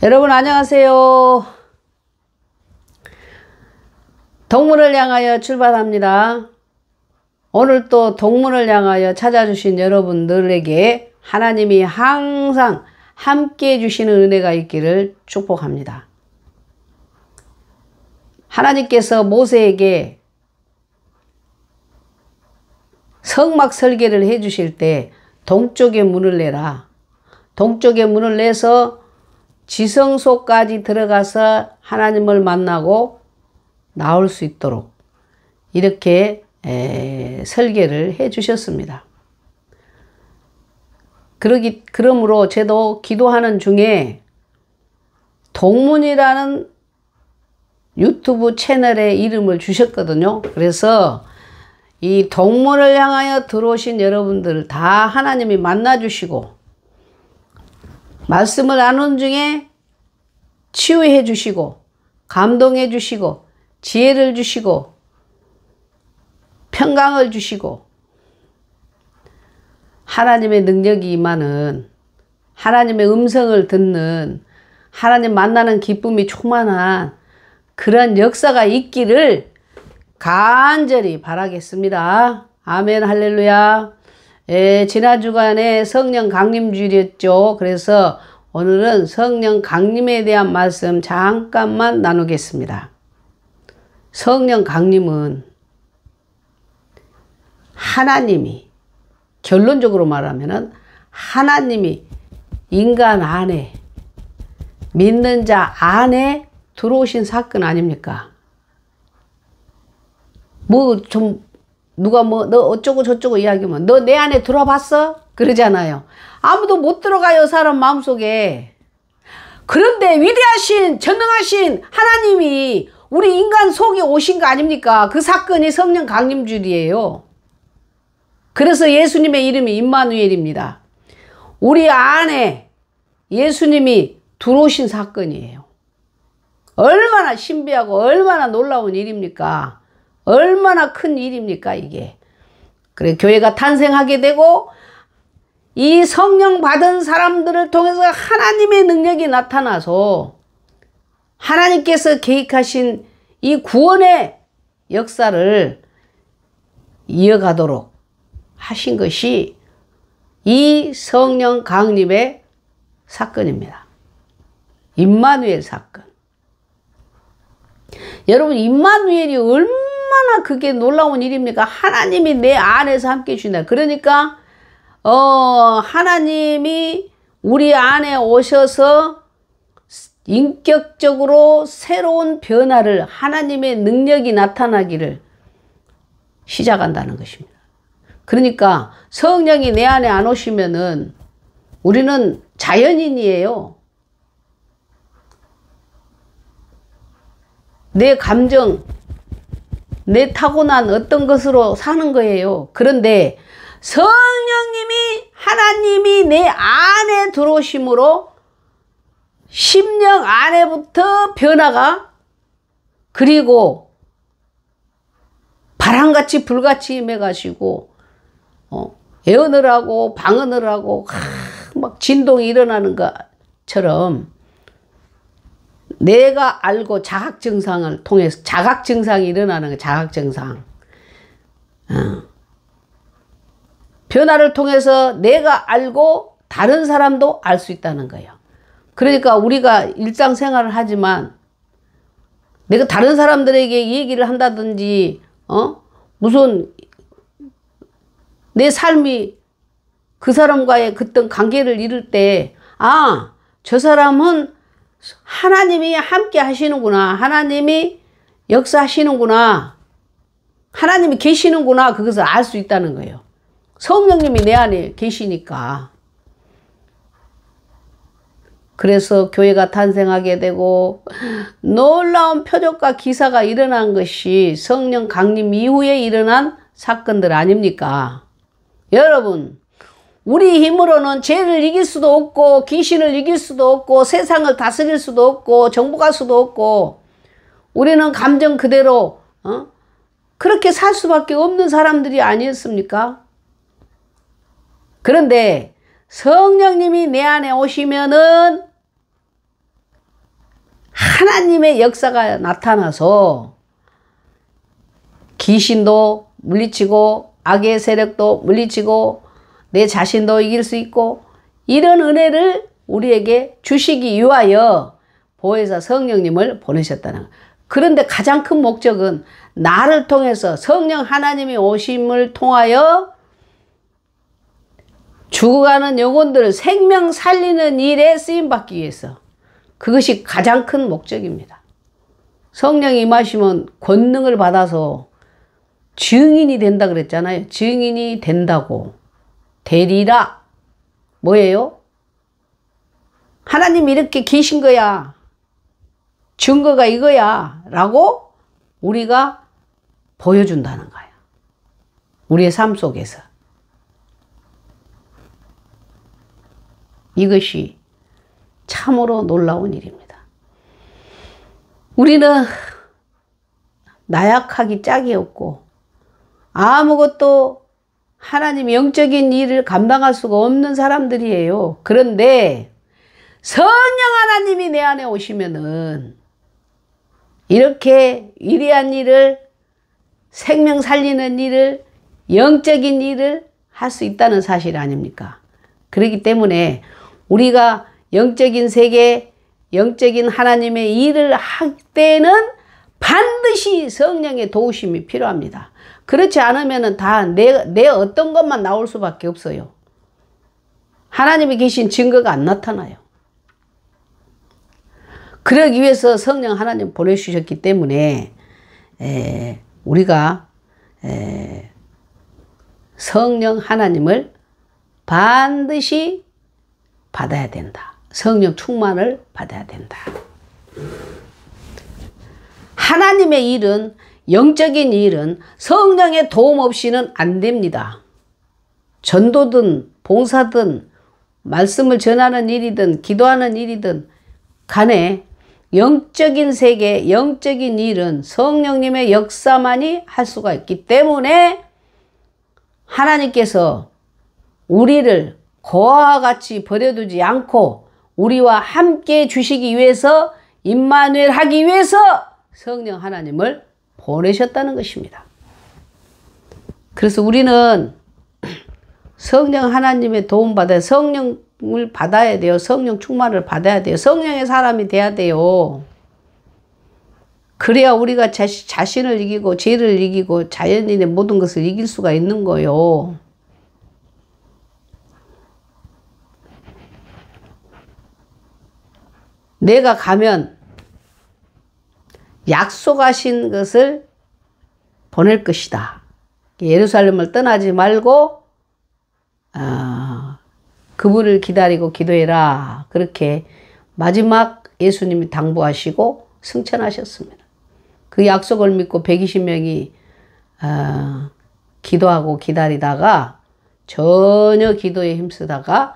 여러분 안녕하세요. 동문을 향하여 출발합니다. 오늘 또 동문을 향하여 찾아주신 여러분들에게 하나님이 항상 함께 해주시는 은혜가 있기를 축복합니다. 하나님께서 모세에게 성막 설계를 해주실 때 동쪽에 문을 내라. 동쪽에 문을 내서 지성소까지 들어가서 하나님을 만나고 나올 수 있도록 이렇게 설계를 해 주셨습니다. 그러므로 저도 기도하는 중에 동문이라는 유튜브 채널에 이름을 주셨거든요. 그래서 이 동문을 향하여 들어오신 여러분들 다 하나님이 만나 주시고 말씀을 나누는 중에 치유해 주시고 감동해 주시고 지혜를 주시고 평강을 주시고 하나님의 능력이 임하는 하나님의 음성을 듣는 하나님 만나는 기쁨이 충만한 그런 역사가 있기를 간절히 바라겠습니다. 아멘 할렐루야. 지난 주간에 성령 강림주일이었죠. 그래서 오늘은 성령 강림에 대한 말씀 잠깐만 나누겠습니다. 성령 강림은 하나님이 결론적으로 말하면은 하나님이 인간 안에 믿는 자 안에 들어오신 사건 아닙니까? 누가 너 어쩌고 저쩌고 이야기하면 너 내 안에 들어봤어? 그러잖아요. 아무도 못 들어가요, 사람 마음속에. 그런데 위대하신 전능하신 하나님이 우리 인간 속에 오신 거 아닙니까? 그 사건이 성령 강림주일이에요. 그래서 예수님의 이름이 임마누엘입니다. 우리 안에 예수님이 들어오신 사건이에요. 얼마나 신비하고 얼마나 놀라운 일입니까? 얼마나 큰 일입니까 이게. 그래 교회가 탄생하게 되고 이 성령 받은 사람들을 통해서 하나님의 능력이 나타나서 하나님께서 계획하신 이 구원의 역사를 이어가도록 하신 것이 이 성령 강림의 사건입니다. 임마누엘 사건. 여러분 임마누엘이 얼마나 그게 놀라운 일입니까? 하나님이 내 안에서 함께 해주신다. 그러니까 하나님이 우리 안에 오셔서 인격적으로 새로운 변화를 하나님의 능력이 나타나기를 시작한다는 것입니다. 그러니까 성령이 내 안에 안 오시면은 우리는 자연인이에요. 내 감정, 내 타고난 어떤 것으로 사는 거예요. 그런데 성령님이 하나님이 내 안에 들어오심으로 심령 안에부터 변화가 그리고 바람같이 불같이 임해가시고 애언을 하고 방언을 하고 막 진동이 일어나는 것처럼 내가 알고 자각증상을 통해서 자각증상이 일어나는 거예요. 자각증상. 변화를 통해서 내가 알고 다른 사람도 알 수 있다는 거예요. 그러니까 우리가 일상생활을 하지만 내가 다른 사람들에게 얘기를 한다든지 무슨 내 삶이 그 사람과의 어떤 관계를 이룰 때 저 사람은 하나님이 함께 하시는구나. 하나님이 역사하시는구나. 하나님이 계시는구나. 그것을 알 수 있다는 거예요. 성령님이 내 안에 계시니까. 그래서 교회가 탄생하게 되고 놀라운 표적과 기사가 일어난 것이 성령 강림 이후에 일어난 사건들 아닙니까? 여러분 우리 힘으로는 죄를 이길 수도 없고 귀신을 이길 수도 없고 세상을 다스릴 수도 없고 정복할 수도 없고 우리는 감정 그대로 그렇게 살 수밖에 없는 사람들이 아니었습니까? 그런데 성령님이 내 안에 오시면은 하나님의 역사가 나타나서 귀신도 물리치고 악의 세력도 물리치고 내 자신도 이길 수 있고 이런 은혜를 우리에게 주시기 위하여 보혜사 성령님을 보내셨다는 거예요. 그런데 가장 큰 목적은 나를 통해서 성령 하나님이 오심을 통하여 죽어가는 영혼들을 생명 살리는 일에 쓰임받기 위해서 그것이 가장 큰 목적입니다. 성령이 임하시면 권능을 받아서 증인이 된다 그랬잖아요. 증인이 된다고 되리라. 뭐예요? 하나님이 이렇게 계신 거야. 증거가 이거야. 라고 우리가 보여준다는 거야. 우리의 삶 속에서. 이것이 참으로 놀라운 일입니다. 우리는 나약하기 짝이 없고 아무것도 하나님 영적인 일을 감당할 수가 없는 사람들이에요. 그런데 성령 하나님이 내 안에 오시면은 이렇게 위대한 일을 생명 살리는 일을 영적인 일을 할 수 있다는 사실 아닙니까? 그렇기 때문에 우리가 영적인 세계, 영적인 하나님의 일을 할 때는 반드시 성령의 도우심이 필요합니다. 그렇지 않으면 다 내 어떤 것만 나올 수밖에 없어요. 하나님이 계신 증거가 안 나타나요. 그러기 위해서 성령 하나님 보내주셨기 때문에 우리가 성령 하나님을 반드시 받아야 된다. 성령 충만을 받아야 된다. 하나님의 일은, 영적인 일은 성령의 도움 없이는 안 됩니다. 전도든 봉사든 말씀을 전하는 일이든 기도하는 일이든 간에 영적인 세계, 영적인 일은 성령님의 역사만이 할 수가 있기 때문에 하나님께서 우리를 고아와 같이 버려두지 않고 우리와 함께 주시기 위해서 임마누엘 하기 위해서 성령 하나님을 보내셨다는 것입니다. 그래서 우리는 성령 하나님의 도움받아야 성령을 받아야 돼요. 성령 충만을 받아야 돼요. 성령의 사람이 돼야 돼요. 그래야 우리가 자신을 이기고 죄를 이기고 자연인의 모든 것을 이길 수가 있는 거예요. 내가 가면 약속하신 것을 보낼 것이다. 예루살렘을 떠나지 말고 그분을 기다리고 기도해라. 그렇게 마지막 예수님이 당부하시고 승천하셨습니다. 그 약속을 믿고 120명이 기도하고 기다리다가 전혀 기도에 힘쓰다가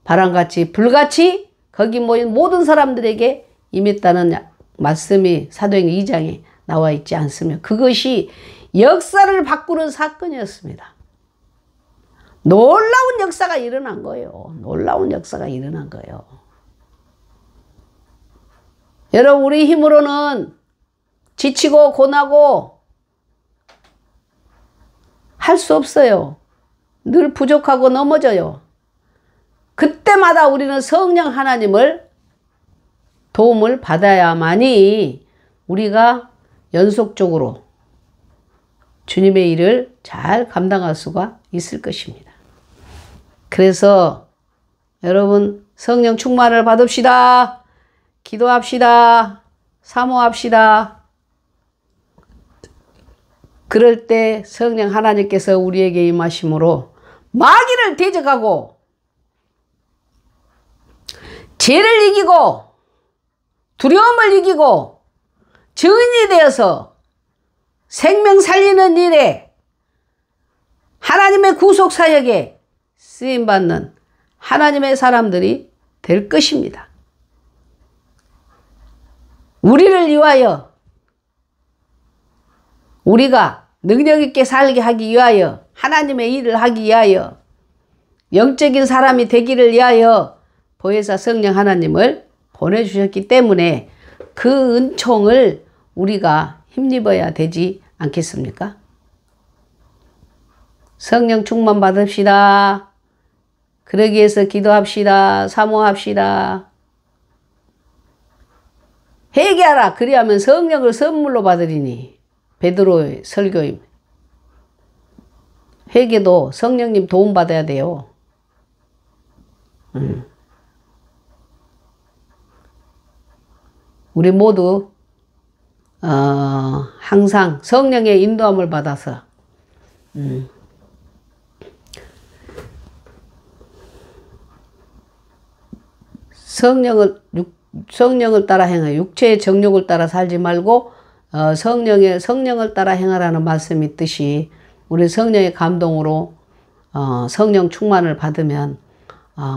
바람같이 불같이 거기 모인 모든 사람들에게 임했다는 말씀이 사도행전 2장에 나와 있지 않으면 그것이 역사를 바꾸는 사건이었습니다. 놀라운 역사가 일어난 거예요. 놀라운 역사가 일어난 거예요. 여러분, 우리 힘으로는 지치고 고나고 할 수 없어요. 늘 부족하고 넘어져요. 그때마다 우리는 성령 하나님을 도움을 받아야만이 우리가 연속적으로 주님의 일을 잘 감당할 수가 있을 것입니다. 그래서 여러분 성령 충만을 받읍시다. 기도합시다. 사모합시다. 그럴 때 성령 하나님께서 우리에게 임하심으로 마귀를 대적하고 죄를 이기고 두려움을 이기고 증인이 되어서 생명 살리는 일에 하나님의 구속 사역에 쓰임받는 하나님의 사람들이 될 것입니다. 우리를 위하여 우리가 능력 있게 살게 하기 위하여 하나님의 일을 하기 위하여 영적인 사람이 되기를 위하여 보혜사 성령 하나님을 보내주셨기 때문에 그 은총을 우리가 힘입어야 되지 않겠습니까? 성령 충만 받읍시다. 그러기 위해서 기도합시다. 사모합시다. 회개하라. 그리하면 성령을 선물로 받으리니. 베드로의 설교입니다. 회개도 성령님 도움 받아야 돼요. 우리 모두 항상 성령의 인도함을 받아서 성령을 따라 행하여 육체의 정욕을 따라 살지 말고 성령을 따라 행하라는 말씀이 있듯이 우리 성령의 감동으로 성령 충만을 받으면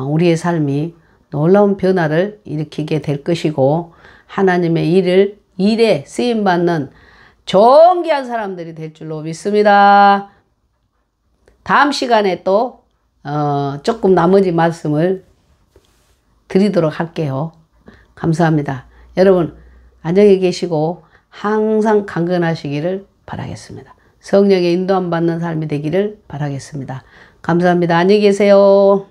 우리의 삶이 놀라운 변화를 일으키게 될 것이고 하나님의 일에 쓰임받는 존귀한 사람들이 될 줄로 믿습니다. 다음 시간에 또 조금 나머지 말씀을 드리도록 할게요. 감사합니다. 여러분 안녕히 계시고 항상 강건하시기를 바라겠습니다. 성령의 인도함 받는 삶이 되기를 바라겠습니다. 감사합니다. 안녕히 계세요.